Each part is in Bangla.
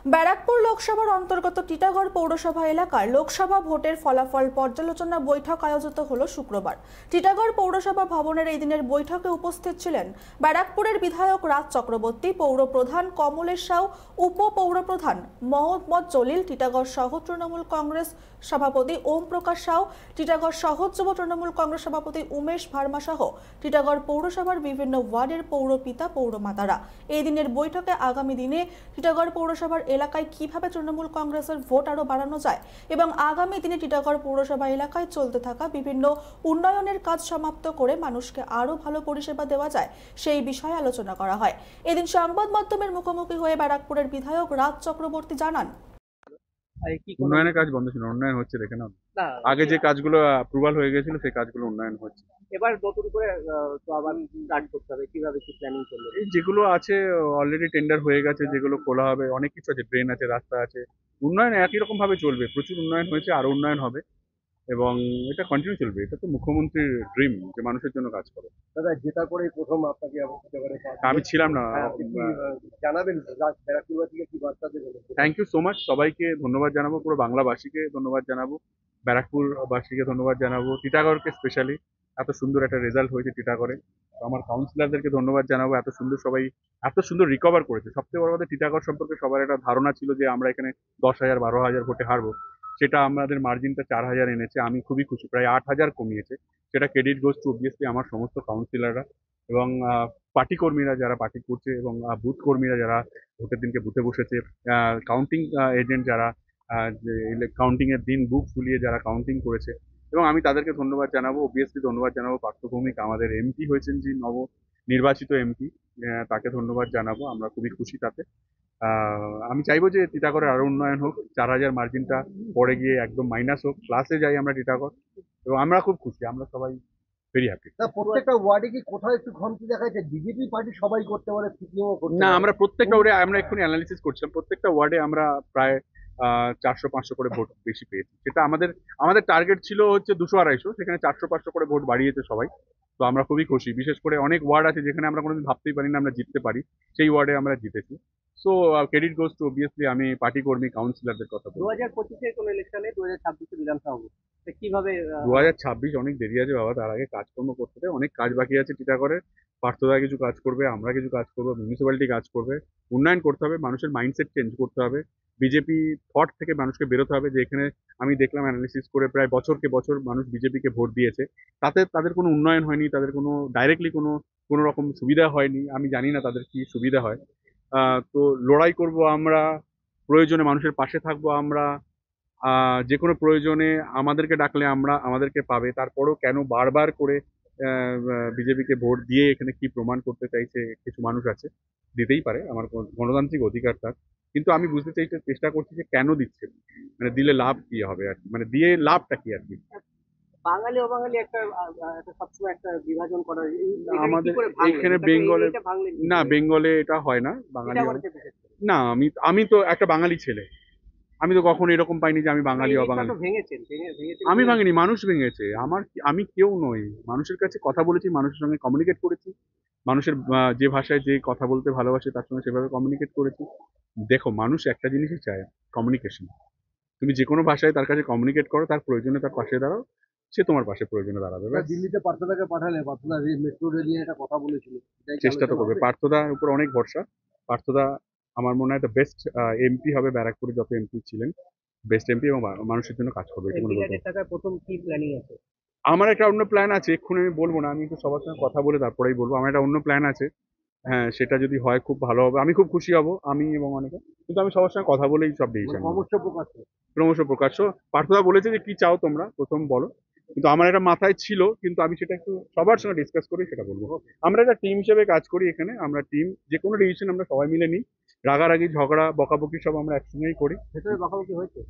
ব্যারাকপুর লোকসভার অন্তর্গত টিটাগড় পৌরসভা এলাকার লোকসভা ভোটের ফলাফল পর্যালোচনা বৈঠক আয়োজিত হলো শুক্রবার। টিটাগড় পৌরসভা ভবনের এই দিনের বৈঠকে উপস্থিত ছিলেন ব্যারাকপুরের বিধায়ক রাজ চক্রবর্তী, পৌর প্রধান কমলেশ সাউ, উপ পৌর প্রধান মোহাম্মদ জলিল, টিটাগড় শহর তৃণমূল কংগ্রেস সভাপতি ওম প্রকাশ সাউ, টিটাগড় শহর যুব তৃণমূল কংগ্রেস সভাপতি উমেশ ভার্মা সহ টিটাগড় পৌরসভার বিভিন্ন ওয়ার্ডের পৌরপিতা পৌরমাতারা। এই দিনের বৈঠকে আগামী দিনে টিটাগড় পৌরসভার এলাকায় কিভাবে তৃণমূল কংগ্রেসের ভোট আরো বাড়ানো যায় এবং আগামী দিনে টিটাগড় পৌরসভা এলাকায় চলতে থাকা বিভিন্ন উন্নয়নের কাজ সমাপ্ত করে মানুষকে আরো ভালো পরিষেবা দেওয়া যায় সেই বিষয়ে আলোচনা করা হয়। এদিন সংবাদ মাধ্যমের মুখোমুখি হয়ে ব্যারাকপুরের বিধায়ক রাজ চক্রবর্তী জানান, উন্নয়নের কাজ বন্ধ ছিল, উন্নয়ন হচ্ছে দেখে না। আগে যে কাজগুলো অ্যাপ্রুভাল হয়ে গেছিল সেই কাজগুলো উন্নয়ন হচ্ছে। এবার নতুন করে তো আবার স্টার্ট করতে হবে, কিভাবে কি প্ল্যানিং চলবে? এই যেগুলো আছে অলরেডি টেন্ডার হয়ে গেছে, যেগুলো খোলা হবে, অনেক কিছু আছে, ড্রেন আছে, রাস্তা আছে, উন্নয়ন একই রকম ভাবে চলবে। প্রচুর উন্নয়ন হয়েছে, আরো উন্নয়ন হবে এবং এটা কন্টিনিউ চলবে। এটা তো মুখ্যমন্ত্রীর ড্রিম যে মানুষের জন্য কাজ করে। দাদা, জেতা করে প্রথম আপনাকে আমি ছিলাম না। জানাবেন ব্যারাকপুরবাসীকে কি বার্তা দেবেন? থ্যাংক ইউ সো মাচ, সবাইকে ধন্যবাদ জানাবো, পুরো বাংলাবাসীকে ধন্যবাদ জানাবো, ব্যারাকপুরবাসীকে ধন্যবাদ জানাবো, টিটাগড়কে স্পেশালি। এত সুন্দর একটা রেজাল্ট হয়েছে টিটাগড়ে। আমার কাউন্সিলরদেরকে ধন্যবাদ জানাবো, এত সুন্দর সবাই এত সুন্দর রিকভার করেছে। সবথেকে বড় কথা, টিটাগড় সম্পর্কে সবার একটা ধারণা ছিল যে আমরা এখানে 10,000 12,000 ভোটে হারবো। সেটা আমাদের মার্জিনটা 4,000 এনেছে। আমি খুবই খুশি, প্রায় 8,000 কমিয়েছে। সেটা ক্রেডিট গোজ টু অবভিয়াসলি আমার সমস্ত কাউন্সিলররা এবং পার্টি কর্মীরা যারা পার্টি করছে এবং বুথ কর্মীরা যারা ভোটের দিনকে বুথে বসেছে, কাউন্টিং এজেন্ট যারা কাউন্টিং এর দিন বুক ফুলিয়ে যারা কাউন্টিং করেছে, এবং আমি তাদেরকে ধন্যবাদ জানাবো। অবভিয়াসলি ধন্যবাদ জানাবো পার্থভৌমিক, আমাদের এমপি হয়েছেন যে নব নির্বাচিত এমপি, তাকে ধন্যবাদ জানাবো। আমরা খুবই খুশি তাতে। আমি চাইবো যে টিটাগড়ের আরো উন্নয়ন হোক, 4,000 মার্জিনটা পরে গিয়ে একদম মাইনাস হোক, ক্লাসে যাই আমরা টিটাগড়, এবং আমরা খুব খুশি, আমরা সবাই ভেরি হ্যাপি। প্রত্যেকটা ওয়ার্ডে কি কোথাও একটু ঘন্টি দেখা যাচ্ছে? বিজেপি পার্টি সবাই করতে পারে, সিপিএম করতে না, পারে? আমরা প্রত্যেকটা ওয়ার্ডে, আমরা এক্ষুনি অ্যানালিসিস করছিলাম, প্রত্যেকটা ওয়ার্ডে আমরা প্রায় 400-500 করে ভোট বেশি পেয়েছি। সেটা আমাদের টার্গেট ছিল হচ্ছে 200-250, সেখানে 400-500 করে ভোট বাড়িয়েছে সবাই। তো আমরা খুবই খুশি। বিশেষ করে অনেক ওয়ার্ড আছে যেখানে আমরা কোনোদিন ভাবতেই পারি না আমরা জিততে পারি, সেই ওয়ার্ডে আমরা জিতেছি। So credit goes to obviously আমি পার্টি কর্মী কাউন্সিলরদের কথা বলবো। 2025-এর কোন ইলেকশনে 2026-এ বিধানসভা ভোট, কিভাবে? 2026 অনেক দেরি আছে বাবা, তার আগে কাজকর্ম করতে হবে, অনেক কাজ বাকি আছে টিটাগড়ে। পার্থদা কিছু কাজ করবে, আমরা কিছু কাজ করবো, মিউনিসিপ্যালিটি কাজ করবে, উন্নয়ন করতে হবে, মানুষের মাইন্ডসেট চেঞ্জ করতে হবে, বিজেপি থট থেকে মানুষকে বেরোতে হবে। যে এখানে আমি দেখলাম অ্যানালিসিস করে প্রায় বছরকে বছর মানুষ বিজেপিকে ভোট দিয়েছে, তাতে তাদের কোনো উন্নয়ন হয়নি, তাদের কোনো ডাইরেক্টলি কোনো রকম সুবিধা হয়নি। আমি জানি না তাদের কি সুবিধা হয়। তো লড়াই করব আমরা, প্রয়োজনে মানুষের পাশে থাকবো আমরা, যে কোনো প্রয়োজনে আমাদেরকে ডাকলে আমাদেরকে পাবে। তারপরেও কেন বারবার করে বিজেপিকে ভোট দিয়ে এখানে কি প্রমাণ করতে চাইছে কিছু মানুষ আছে, দিতেই পারে, আমার গণতান্ত্রিক অধিকার তার, কিন্তু আমি বুঝতে চেষ্টা করছি যে কেন দিচ্ছে, মানে দিলে লাভ কি হবে আর কি, মানে দিয়ে লাভটা কি আর কি। বাঙালি অবাঙালি একটা সবসময় একটা বিভাজন করা আমাদের এখানে বেঙ্গলে, না বেঙ্গলে এটা হয় না, বাঙালি না। আমি তো একটা বাঙালি ছেলে, আমি তো কখনো এরকম পাইনি যে আমি বাঙালি অবাঙালি। আমি ভাঙিনি, মানুষ ভেঙেছে। আমি কেউ নই, মানুষের কাছে কথা বলেছি, মানুষের সঙ্গে কমিউনিকেট করেছি, মানুষের যে ভাষায় যে কথা বলতে ভালোবাসে তার সঙ্গে সেভাবে কমিউনিকেট করেছি। দেখো, মানুষ একটা জিনিসই চায়, কমিউনিকেশন। তুমি যে কোনো ভাষায় তার কাছে কমিউনিকেট করো, তার প্রয়োজনে তার পাশে দাঁড়াও, সে তোমার পাশে প্রয়োজনে দাঁড়াবে। দিল্লিতে পার্থদাকে পাঠালে, পার্থদা মেট্রো রেল নিয়ে একটা কথা বলেছিল, চেষ্টা তো করবে। পার্থদার উপর অনেক ভরসা। পার্থদা আমার মনে হয় বেস্ট এমপি হবে, ব্যারাকপুরে যত এমপি ছিলেন বেস্ট এমপি, এবং মানুষের জন্য কাজ করবে। প্রথম কি প্ল্যানিং আছে? আমার একটা অন্য প্ল্যান আছে, এক্ষুনি আমি বলবো না, আমি একটু সবার সঙ্গে কথা বলে তারপরেই বলবো। আমার একটা অন্য প্ল্যান আছে, হ্যাঁ, সেটা যদি হয় খুব ভালো হবে, আমি খুব খুশি হব, আমি এবং অনেকে। কিন্তু আমি সবার সঙ্গে কথা বলেই সব ডিসিশন। ক্রমশ প্রকাশ্য পার্থদা বলেছে যে কি চাও তোমরা প্রথম বলো, কিন্তু আমার একটা মাথায় ছিল, কিন্তু আমি সেটা একটু সবার সঙ্গে ডিসকাস করে সেটা বলবো। আমরা একটা টিম হিসেবে কাজ করি এখানে, আমরা টিম, যে কোনো ডিসিশন আমরা সবাই মিলে নিই, রাগারাগি ঝগড়া বকাবকি সব আমরা একসঙ্গেই করি। ভেতরে বকাবকি হয়েছে?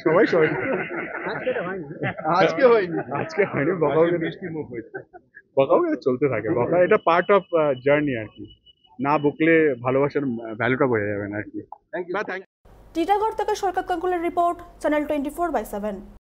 সবাই আজকে হয়নি, বকাবকি মিষ্টি মুখ হয়েছে, বকাবকি চলতে থাকে, বকা এটা পার্ট অফ জার্নি আর কি। না বকলে ভালোবাসার ভ্যালুটা বোঝা যাবে না আর কি। টিটাগড় থেকে সৈকত কাকুলের রিপোর্ট, চ্যানেল 24/7।